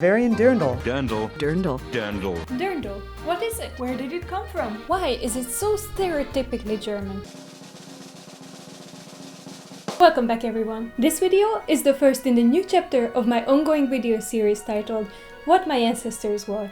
Bavarian Dirndl. Dirndl. Dirndl. Dirndl. Dirndl. What is it? Where did it come from? Why is it so stereotypically German? Welcome back everyone. This video is the first in the new chapter of my ongoing video series titled What My Ancestors Wore,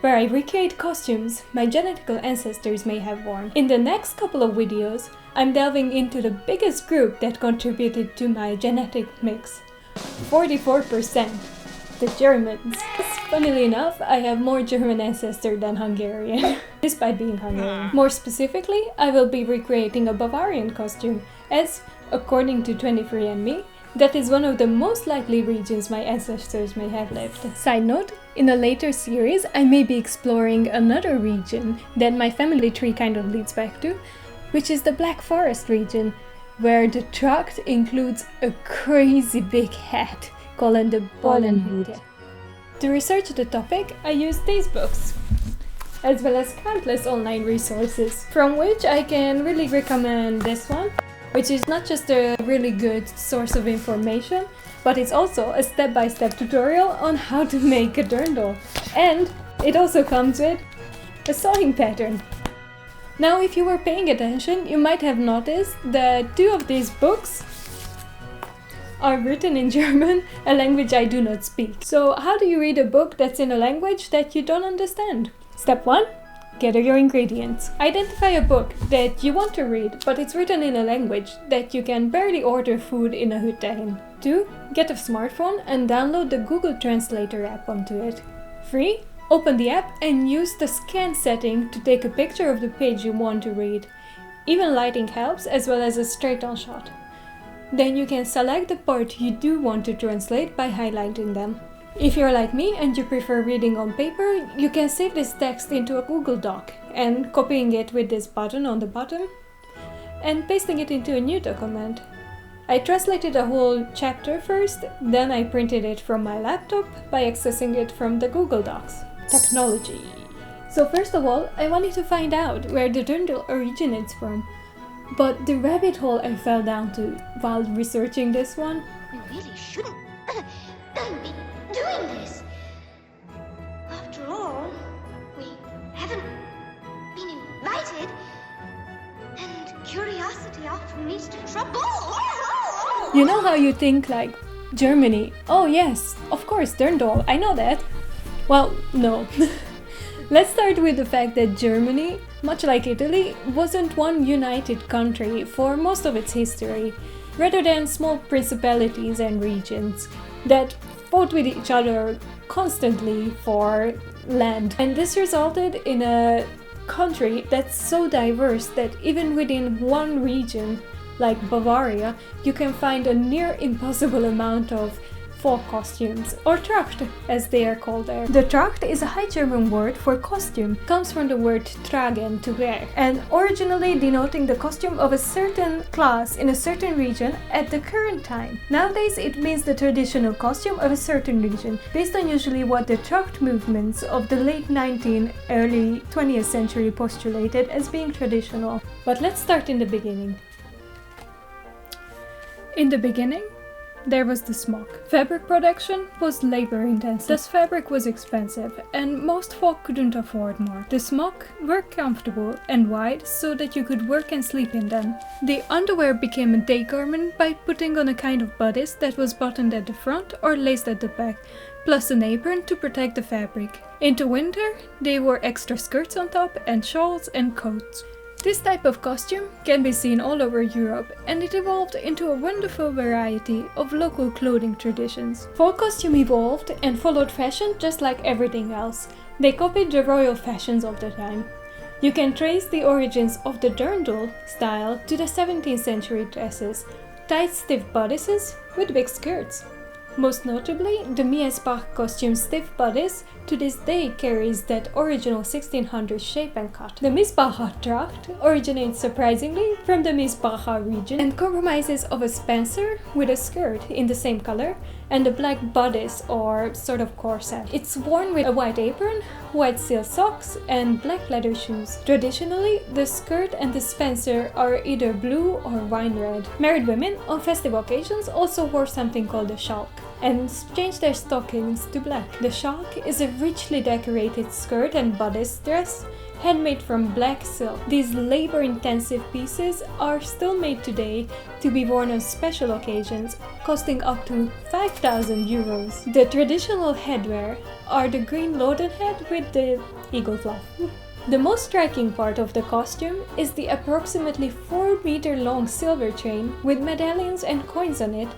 where I recreate costumes my genetical ancestors may have worn. In the next couple of videos, I'm delving into the biggest group that contributed to my genetic mix. 44%. The Germans. Funnily enough, I have more German ancestors than Hungarian, despite being Hungarian. More specifically, I will be recreating a Bavarian costume, as, according to 23andMe, that is one of the most likely regions my ancestors may have lived. Side note, in a later series I may be exploring another region that my family tree kind of leads back to, which is the Black Forest region, where the Tracht includes a crazy big hat called the Bollenhut. To research the topic, I used these books, as well as countless online resources, from which I can really recommend this one, which is not just a really good source of information, but it's also a step-by-step tutorial on how to make a dirndl. And it also comes with a sewing pattern. Now, if you were paying attention, you might have noticed that two of these books are written in German, a language I do not speak. So how do you read a book that's in a language that you don't understand? Step 1. Gather your ingredients. Identify a book that you want to read, but it's written in a language that you can barely order food in a hütte in. 2. Get a smartphone and download the Google Translator app onto it. 3. Open the app and use the scan setting to take a picture of the page you want to read. Even lighting helps, as well as a straight-on shot. Then you can select the part you do want to translate by highlighting them. If you're like me and you prefer reading on paper, you can save this text into a Google Doc and copying it with this button on the bottom and pasting it into a new document. I translated a whole chapter first, then I printed it from my laptop by accessing it from the Google Docs. Technology. So first of all, I wanted to find out where the dirndl originates from. But the rabbit hole I fell down to while researching this one. We really shouldn't be doing this. After all, we haven't been invited, and curiosity often leads to trouble. You know how you think like, Germany, oh yes, of course, dirndl, I know that. Well, no. Let's start with the fact that Germany, much like Italy, wasn't one united country for most of its history, rather than small principalities and regions that fought with each other constantly for land. And this resulted in a country that's so diverse that even within one region, like Bavaria, you can find a near impossible amount of folk costumes, or Tracht as they are called there. The Tracht is a High German word for costume, comes from the word tragen, to wear, and originally denoting the costume of a certain class in a certain region at the current time. Nowadays it means the traditional costume of a certain region, based on usually what the Tracht movements of the late 19th, early 20th century postulated as being traditional. But let's start in the beginning. In the beginning, there was the smock. Fabric production was labor-intensive, thus fabric was expensive, and most folk couldn't afford more. The smock were comfortable and wide so that you could work and sleep in them. The underwear became a day garment by putting on a kind of bodice that was buttoned at the front or laced at the back, plus an apron to protect the fabric. Into winter, they wore extra skirts on top and shawls and coats. This type of costume can be seen all over Europe, and it evolved into a wonderful variety of local clothing traditions. Folk costume evolved and followed fashion just like everything else. They copied the royal fashions of the time. You can trace the origins of the dirndl style to the 17th century dresses, tight stiff bodices with big skirts. Most notably, the Miesbach costume stiff bodice to this day carries that original 1600s shape and cut. The Miesbach Tracht originates surprisingly from the Miesbach region and comprises of a spencer with a skirt in the same color and a black bodice or sort of corset. It's worn with a white apron, white silk socks and black leather shoes. Traditionally, the skirt and the spencer are either blue or wine red. Married women on festive occasions also wore something called a schalk. and change their stockings to black. The shark is a richly decorated skirt and bodice dress, handmade from black silk. These labor-intensive pieces are still made today to be worn on special occasions, costing up to 5,000 euros. The traditional headwear are the green loden hat with the eagle fluff. The most striking part of the costume is the approximately 4-meter-long silver chain with medallions and coins on it,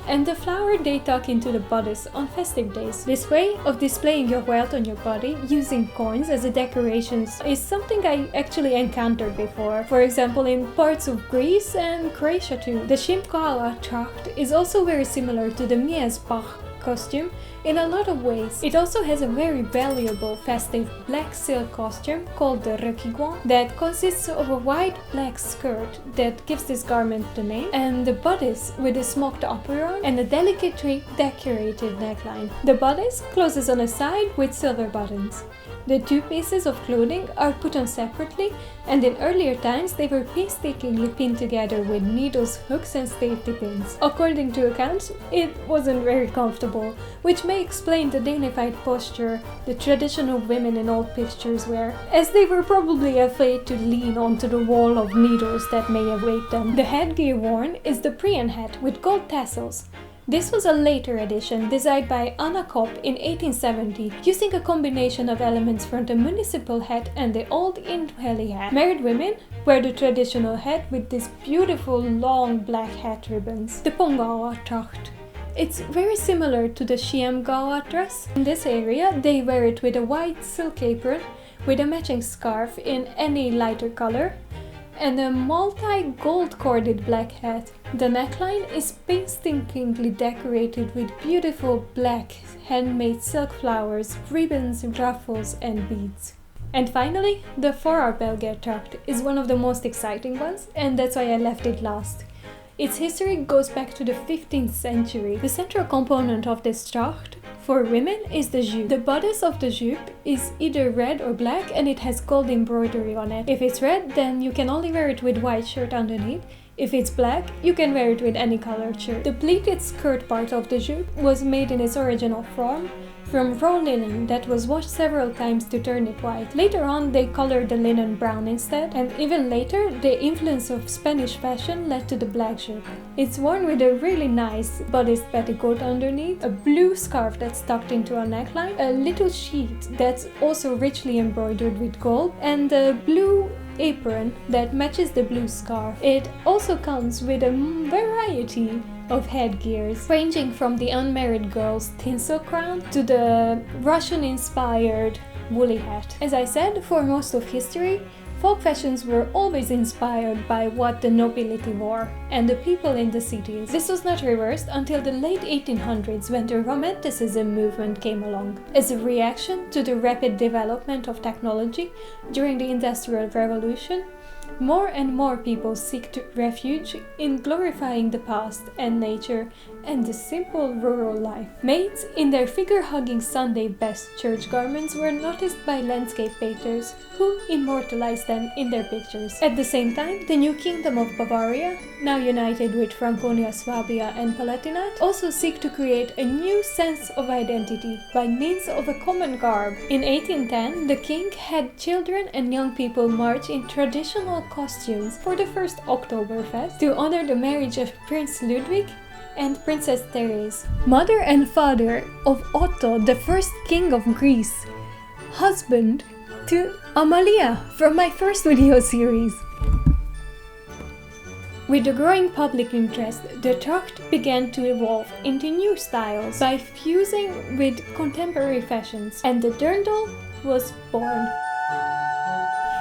and the flower they tuck into the bodice on festive days. This way of displaying your wealth on your body using coins as a decoration is something I actually encountered before, for example in parts of Greece and Croatia too. The Pongauer Tracht is also very similar to the Miesbach costume in a lot of ways. It also has a very valuable festive black silk costume called the rökigwan that consists of a wide black skirt that gives this garment the name, and the bodice with a smoked apron and a delicately decorated neckline. The bodice closes on a side with silver buttons. The two pieces of clothing are put on separately, and in earlier times they were painstakingly pinned together with needles, hooks and safety pins. According to accounts, it wasn't very comfortable, which may explain the dignified posture the traditional women in old pictures wear, as they were probably afraid to lean onto the wall of needles that may await them. The headgear worn is the Prian hat with gold tassels. This was a later addition designed by Anna Kopp in 1870, using a combination of elements from the municipal hat and the old Indwelly hat. Married women wear the traditional hat with these beautiful long black hat ribbons. The Pongauer Tracht. It's very similar to the Chiemgauer dress. In this area, they wear it with a white silk apron with a matching scarf in any lighter color, and a multi-gold corded black hat. The neckline is painstakingly decorated with beautiful black handmade silk flowers, ribbons, ruffles and beads. And finally, the Bavarian Tracht is one of the most exciting ones, and that's why I left it last. Its history goes back to the 15th century. The central component of this tracht for women is the jupe. The bodice of the jupe is either red or black, and it has gold embroidery on it. If it's red, then you can only wear it with white shirt underneath. If it's black, you can wear it with any colored shirt. The pleated skirt part of the jupe was made in its original form from raw linen that was washed several times to turn it white. Later on, they colored the linen brown instead, and even later, the influence of Spanish fashion led to the black jupe. It's worn with a really nice bodice petticoat underneath, a blue scarf that's tucked into a neckline, a little sheet that's also richly embroidered with gold, and a blue apron that matches the blue scarf. It also comes with a variety of headgears, ranging from the unmarried girl's tinsel crown to the Russian-inspired woolly hat. As I said, for most of history, folk fashions were always inspired by what the nobility wore and the people in the cities. This was not reversed until the late 1800s, when the Romanticism movement came along. As a reaction to the rapid development of technology during the Industrial Revolution, more and more people seek refuge in glorifying the past and nature and the simple rural life. Maids in their figure-hugging Sunday best church garments were noticed by landscape painters who immortalized them in their pictures. At the same time, the new kingdom of Bavaria, now united with Franconia, Swabia and Palatinate, also seek to create a new sense of identity by means of a common garb. In 1810, the king had children and young people march in traditional costumes for the first Octoberfest to honor the marriage of Prince Ludwig and Princess Therese, mother and father of Otto, the first king of Greece, husband to Amalia from my first video series. With the growing public interest, the tracht began to evolve into new styles by fusing with contemporary fashions, and the Dirndl was born.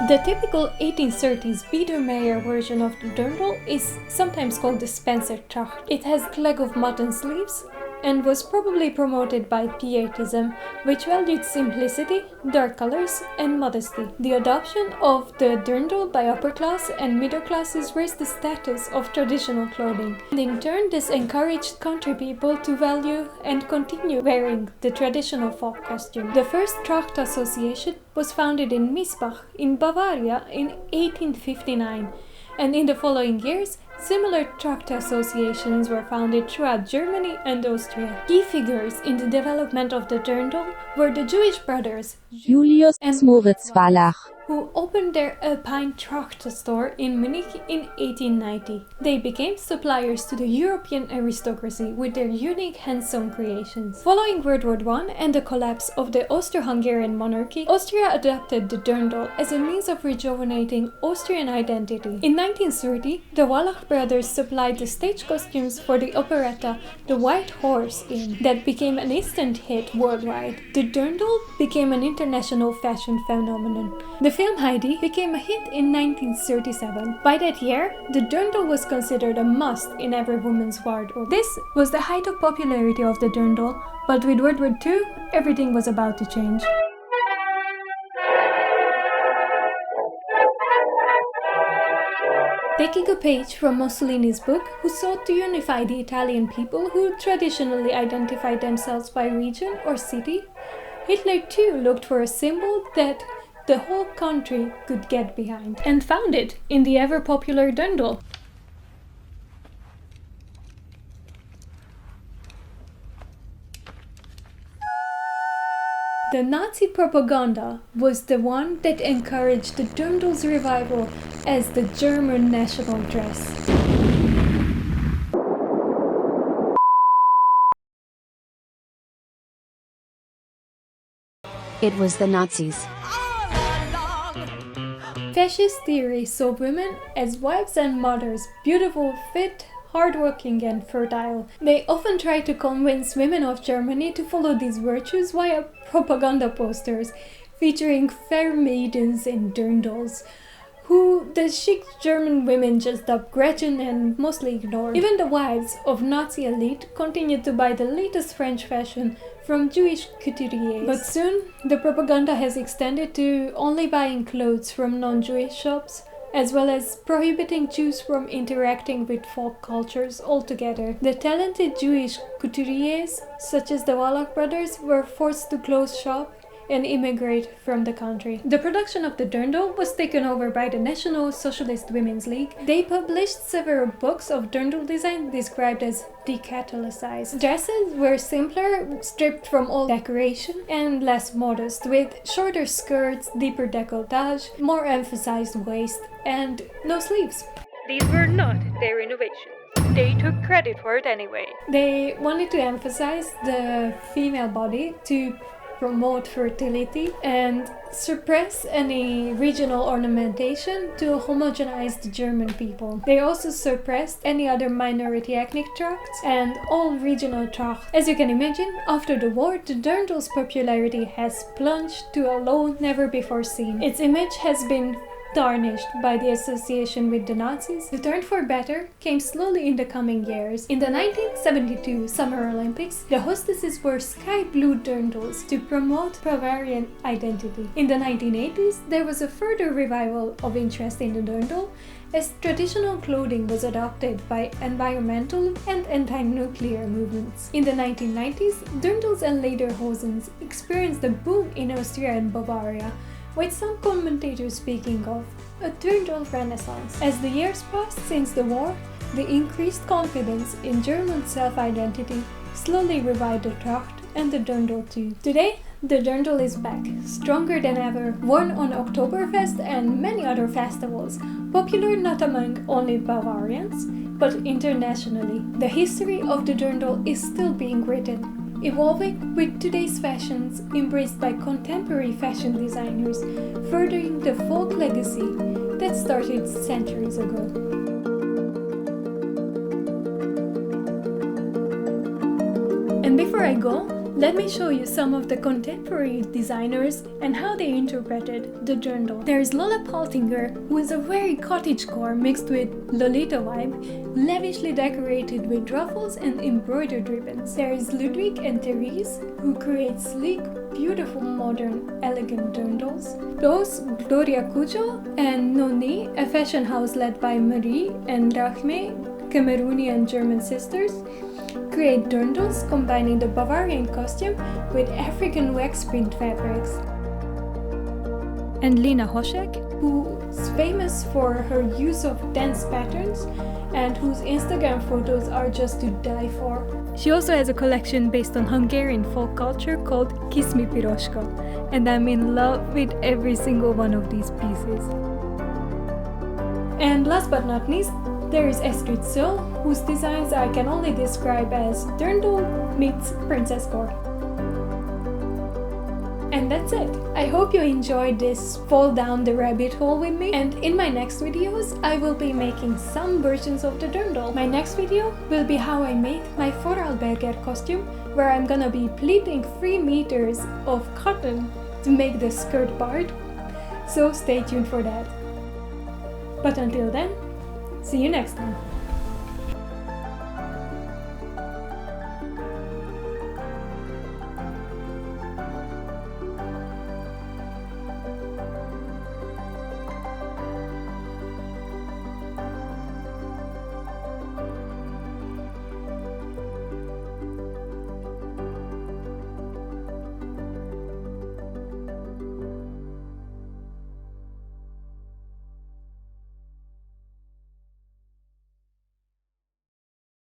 The typical 1830s Biedermeier version of the Dirndl is sometimes called the Spencer Tracht. It has leg of mutton sleeves and was probably promoted by Pietism, which valued simplicity, dark colors, and modesty. The adoption of the Dirndl by upper class and middle classes raised the status of traditional clothing, and in turn this encouraged country people to value and continue wearing the traditional folk costume. The first Tracht Association was founded in Miesbach in Bavaria in 1859, and in the following years Similar tracht associations were founded throughout Germany and Austria. Key figures in the development of the Dirndl were the Jewish brothers Julius and Moritz Wallach, who opened their Alpine Tracht store in Munich in 1890. They became suppliers to the European aristocracy with their unique hand-sewn creations. Following World War I and the collapse of the Austro-Hungarian monarchy, Austria adopted the Dirndl as a means of rejuvenating Austrian identity. In 1930, the Wallach brothers supplied the stage costumes for the operetta The White Horse Inn, that became an instant hit worldwide. The Dirndl became an international fashion phenomenon. The film Heidi became a hit in 1937. By that year, the Dirndl was considered a must in every woman's wardrobe. This was the height of popularity of the Dirndl, but with World War II, everything was about to change. Taking a page from Mussolini's book, who sought to unify the Italian people who traditionally identified themselves by region or city, Hitler too looked for a symbol that the whole country could get behind, and found it in the ever-popular Dirndl. The Nazi propaganda was the one that encouraged the Dirndl's revival as the German national dress. it was the Nazis. Fascist theory saw women as wives and mothers, beautiful, fit, hardworking and fertile. They often tried to convince women of Germany to follow these virtues via propaganda posters featuring fair maidens in dirndls, who the chic German women just dubbed Gretchen and mostly ignored. Even the wives of Nazi elite continued to buy the latest French fashion from Jewish couturiers. But soon, the propaganda has extended to only buying clothes from non-Jewish shops, as well as prohibiting Jews from interacting with folk cultures altogether. The talented Jewish couturiers, such as the Wallach brothers, were forced to close shop and immigrate from the country. The production of the Dirndl was taken over by the National Socialist Women's League. They published several books of Dirndl design described as decatholicized. Dresses were simpler, stripped from all decoration, and less modest, with shorter skirts, deeper décolletage, more emphasized waist, and no sleeves. These were not their innovations. They took credit for it anyway. They wanted to emphasize the female body to promote fertility and suppress any regional ornamentation to homogenize the German people. They also suppressed any other minority ethnic tracts and all regional tracts. As you can imagine, after the war, the Dirndl's popularity has plunged to a low never before seen. Its image has been tarnished by the association with the Nazis. The turn for better came slowly in the coming years. In the 1972 Summer Olympics, the hostesses wore sky blue dirndls to promote Bavarian identity. In the 1980s, there was a further revival of interest in the dirndl as traditional clothing was adopted by environmental and anti-nuclear movements. In the 1990s, dirndls and lederhosens experienced a boom in Austria and Bavaria, with some commentators speaking of a dirndl renaissance. As the years passed since the war, the increased confidence in German self-identity slowly revived the Tracht and the Dirndl too. Today, the Dirndl is back, stronger than ever, worn on Octoberfest and many other festivals, popular not among only Bavarians, but internationally. The history of the Dirndl is still being written, evolving with today's fashions embraced by contemporary fashion designers, furthering the folk legacy that started centuries ago. And before I go, let me show you some of the contemporary designers and how they interpreted the Dirndl. There's Lola Paltinger, who is a very cottagecore mixed with Lolita vibe, lavishly decorated with ruffles and embroidered ribbons. There is Ludwig and Therese, who create sleek, beautiful, modern, elegant dirndls. Those Gloria Cujo and Noni, a fashion house led by Marie and Rachme, Cameroonian and German sisters, create dirndls combining the Bavarian costume with African wax print fabrics. and Lena Hošek, who's famous for her use of dance patterns and whose Instagram photos are just to die for. She also has a collection based on Hungarian folk culture called Kiss Me Piroska, and I'm in love with every single one of these pieces. And last but not least, there is Estrid Söll, whose designs I can only describe as Dirndl meets Princess Core. And that's it. I hope you enjoyed this fall down the rabbit hole with me, and in my next videos I will be making some versions of the Dirndl. My next video will be how I made my Vorarlberger costume, where I'm gonna be pleating 3 meters of cotton to make the skirt part, so stay tuned for that. But until then, see you next time.